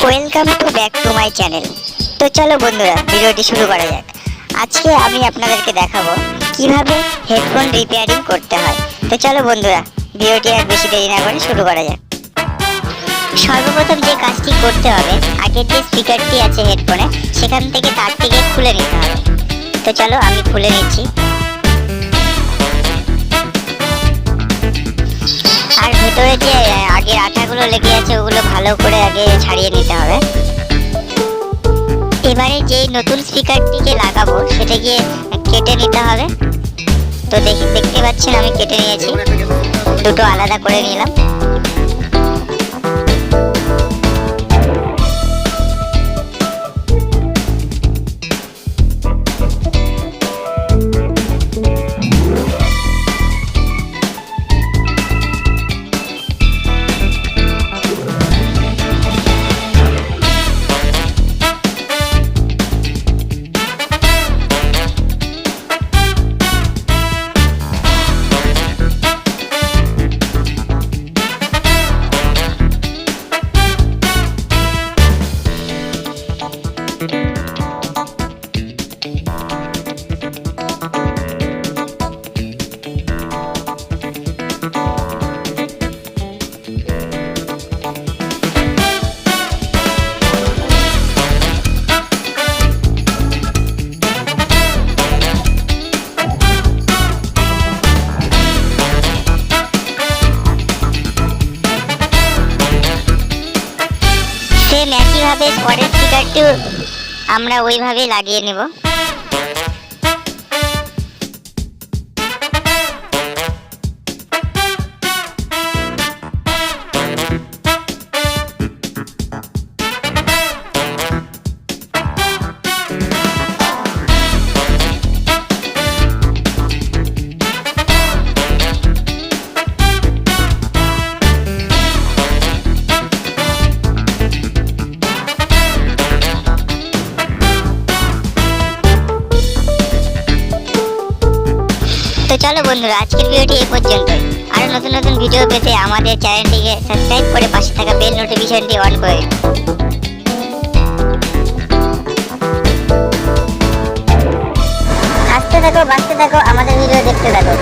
Welcome to back to my channel. তো চলো বন্ধুরা, ভিডিওটি শুরু করা যাক। আজকে আমি আপনাদেরকে দেখাবো কিভাবে হেডফোন রিপেয়ারিং করতে হয়। তো চলো বন্ধুরা, ভিডিওটি আর বেশি দেরি না করে শুরু করা যাক। সর্বপ্রথম যে কাজটি করতে হবে, আগের যে স্পিকারটি আছে হেডফোনে, সেখান থেকে তারটিকে খুলে নিতে হবে। তো চলো আমি খুলে নিচ্ছি। আর ভেতরে যে আগের আঠাগুলো লেগে আছে, ওগুলো ভালো করে আগে ছাড়িয়ে নিতে হবে। এবারে যে নতুন স্পিকারটিকে লাগাবো সেটাকে কেটে নিতে হবে। তো দেখতে পাচ্ছেন আমি কেটে নিয়েছি, দুটো আলাদা করে নিলাম। সেম একইভাবে পরের স্পিকারটিও আমরা ওইভাবে লাগিয়ে নেব। তো চলো বন্ধুরা, আজকের ভিডিওটি এই পর্যন্তই। আরো নতুন নতুন ভিডিও পেতে আমাদের চ্যানেলটিকে সাবস্ক্রাইব করে পাশে থাকা বেল নোটিফিকেশনটি অন করে দিন। হাসতে থাকো, বাঁচতে থাকো, আমাদের ভিডিও দেখতে থাকো।